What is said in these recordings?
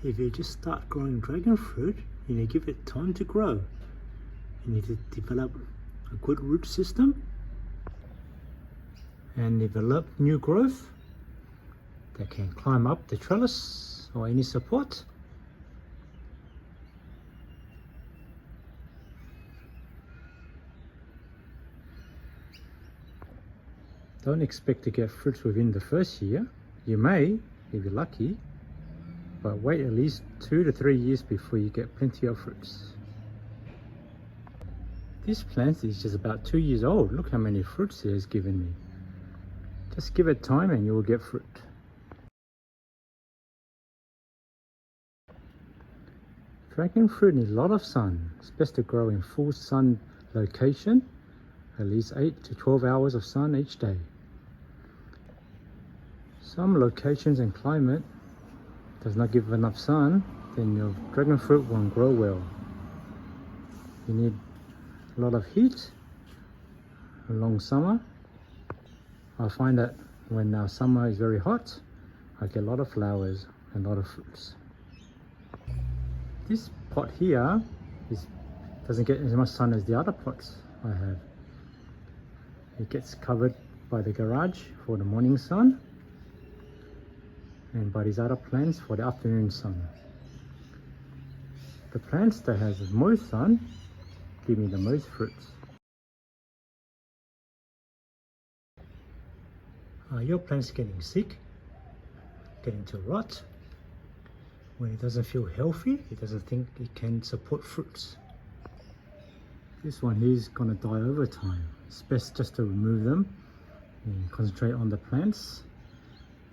If you just start growing dragon fruit, you need to give it time to grow. You need to develop a good root system and develop new growth that can climb up the trellis or any support. Don't expect to get fruits within the first year. You may, if you're lucky, but wait at least 2 to 3 years before you get plenty of fruits. This plant is just about 2 years old. Look how many fruits it has given me. Just give it time and you will get fruit. Dragon fruit needs a lot of sun. It's best to grow in full sun location, at least 8 to 12 hours of sun each day. Some locations and climate does not give enough sun, then your dragon fruit won't grow well. You need a lot of heat, a long summer. I find that when our summer is very hot, I get a lot of flowers and a lot of fruits. This pot here doesn't get as much sun as the other pots I have. It gets covered by the garage for the morning sun and by these other plants for the afternoon sun. The plants that has the most sun give me the most fruits. Your plant's getting sick, getting to rot. When it doesn't feel healthy, it doesn't think it can support fruits. This one here is going to die over time. It's best just to remove them and concentrate on the plants.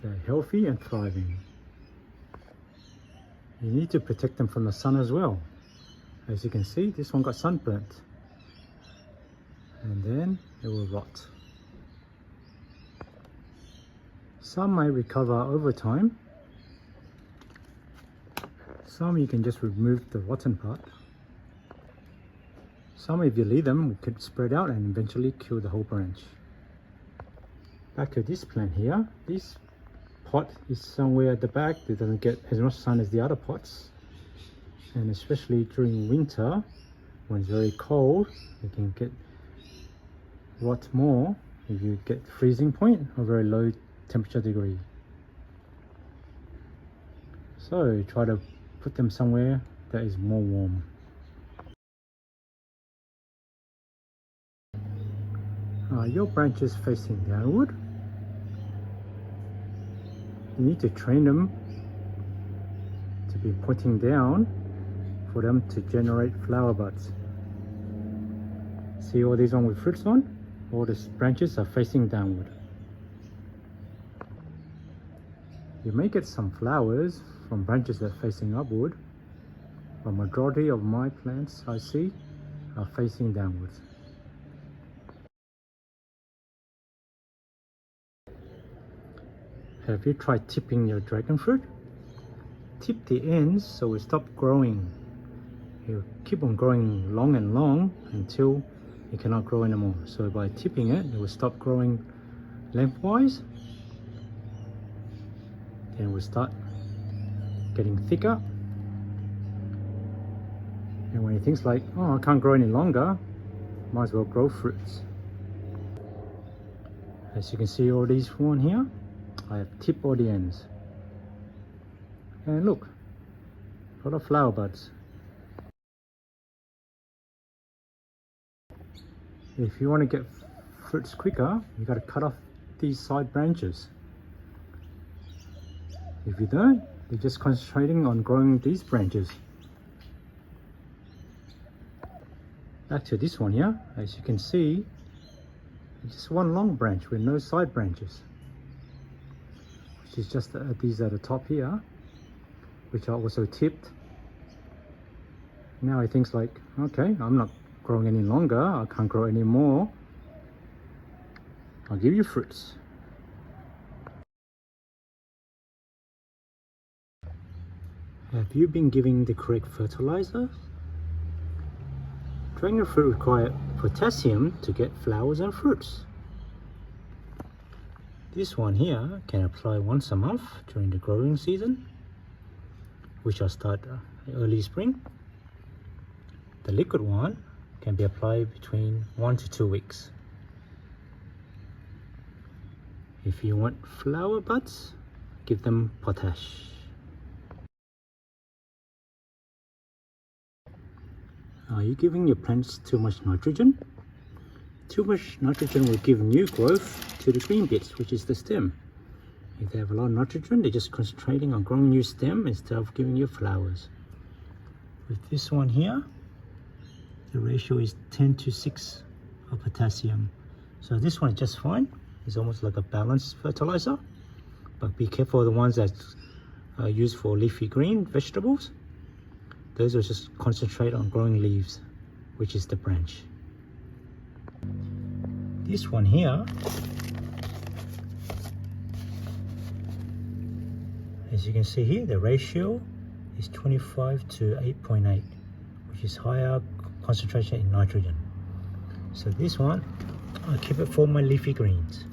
They're healthy and thriving. You need to protect them from the sun as well. As you can see, this one got sunburnt. And then it will rot. Some may recover over time. Some you can just remove the rotten part. Some, if you leave them, could spread out and eventually kill the whole branch. Back to this plant here. This pot is somewhere at the back that doesn't get as much sun as the other pots. And especially during winter, when it's very cold, you can get rot more if you get freezing point or very low temperature degree. So try to put them somewhere that is more warm. Your branches facing downward. You need to train them to be pointing down for them to generate flower buds. See all these ones with fruits on? All the branches are facing downward. You may get some flowers from branches that are facing upward, but majority of my plants I see are facing downwards. Have you tried tipping your dragon fruit? Tip the ends so it stops growing. It will keep on growing long and long until it cannot grow anymore. So by tipping it, it will stop growing lengthwise. Then it will start getting thicker. And when it thinks like, oh, I can't grow any longer, might as well grow fruits. As you can see, all these one here, I have tipped all the ends. And look, a lot of flower buds. If you want to get fruits quicker, you got to cut off these side branches. If you don't, you're just concentrating on growing these branches. Back to this one here, as you can see, it's just one long branch with no side branches. Which is just these at the top here, which are also tipped. Now he thinks like, okay, I'm not growing any longer, I can't grow any more. I'll give you fruits. Have you been giving the correct fertilizer? Dragon fruit require potassium to get flowers and fruits. This one here can apply once a month during the growing season. which I'll start early spring. The liquid one can be applied between 1 to 2 weeks. If you want flower buds, give them potash. Are you giving your plants too much nitrogen? Too much nitrogen will give new growth to the green bits, which is the stem. If they have a lot of nitrogen, they're just concentrating on growing new stem instead of giving you flowers. With this one here, the ratio is 10 to 6 of potassium. So this one is just fine. It's almost like a balanced fertilizer. But be careful of the ones that are used for leafy green vegetables. Those will just concentrate on growing leaves, which is the branch. This one here, as you can see here, the ratio is 25 to 8.8, which is higher concentration in nitrogen. So this one, I'll keep it for my leafy greens.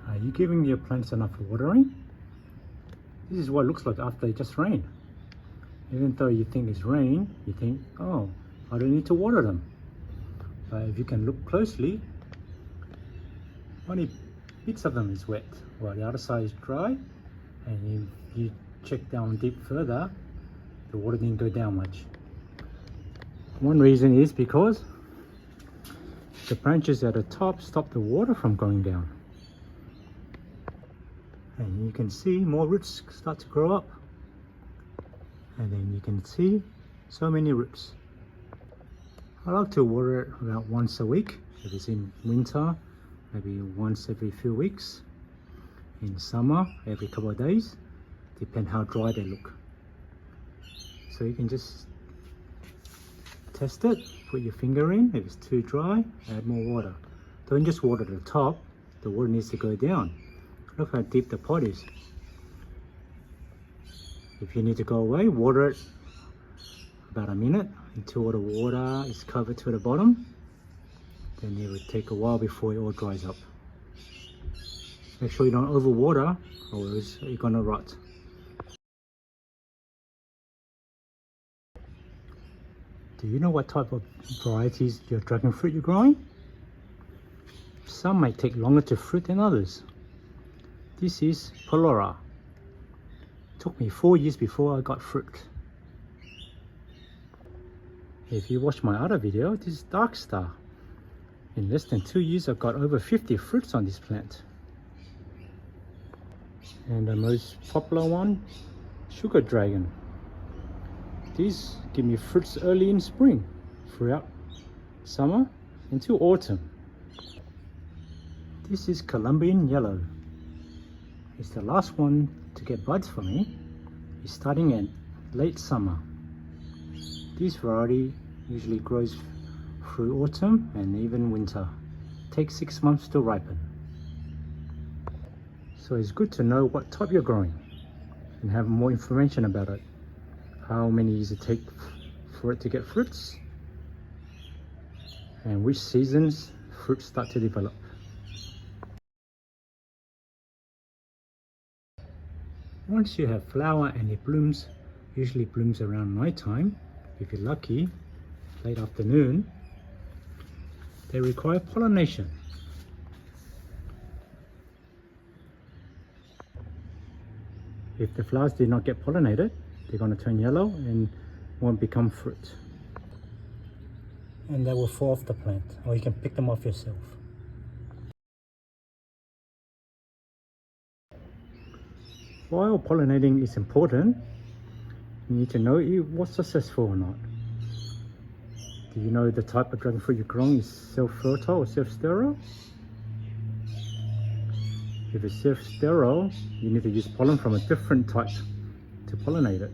Are you giving your plants enough watering? This is what it looks like after it just rained. Even though you think it's rain, you think, oh, I don't need to water them. But if you can look closely, only bits of them is wet, while the other side is dry. And you check down deep further, the water didn't go down much. One reason is because the branches at the top stop the water from going down. And you can see more roots start to grow up. And then you can see so many roots. I like to water it about once a week. If it's in winter, maybe once every few weeks. In summer, every couple of days. Depend how dry they look. So you can just test it, put your finger in. If it's too dry, add more water. Don't just water the top, the water needs to go down. Look how deep the pot is. If you need to go away, water it about a minute until the water is covered to the bottom. Then it will take a while before it all dries up. Make sure you don't overwater, or else you're gonna rot. Do you know what type of varieties your dragon fruit you're growing? Some might take longer to fruit than others. This is Polora. It took me 4 years before I got fruit. If you watch my other video, this is Dark Star. In less than 2 years, I've got over 50 fruits on this plant. And the most popular one, Sugar Dragon. These give me fruits early in spring, throughout summer into autumn. This is Colombian Yellow. It's the last one to get buds for me. It's starting in late summer. This variety usually grows through autumn and even winter. It takes 6 months to ripen. So it's good to know what type you're growing and have more information about it. How many years it takes for it to get fruits, and which seasons fruits start to develop. Once you have flower and it blooms, usually blooms around night time, if you're lucky, late afternoon, they require pollination. If the flowers did not get pollinated, they're going to turn yellow and won't become fruit. And they will fall off the plant, or you can pick them off yourself. While pollinating is important, you need to know it was successful or not. Do you know the type of dragon fruit you're growing is self-fertile or self-sterile? If it's self-sterile, you need to use pollen from a different type to pollinate it.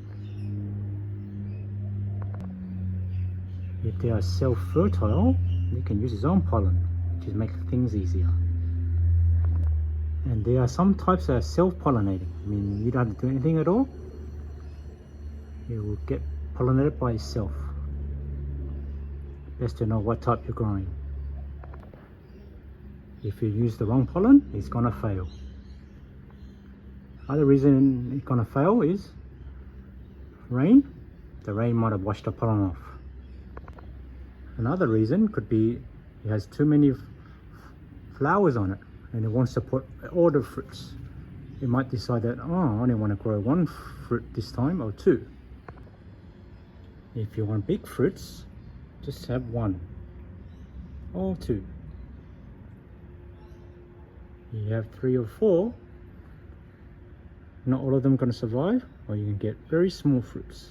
If they are self-fertile, you can use its own pollen to make things easier. And there are some types that are self-pollinating. I mean, you don't have to do anything at all. It will get pollinated by itself. Best to know what type you're growing. If you use the wrong pollen, it's gonna fail. Other reason it's gonna fail is rain. The rain might have washed the pollen off. Another reason could be it has too many flowers on it and it wants to put all the fruits. It might decide that, oh, I only want to grow one fruit this time or two. If you want big fruits, just have one or two. You have 3 or 4, not all of them are going to survive, or you can get very small fruits.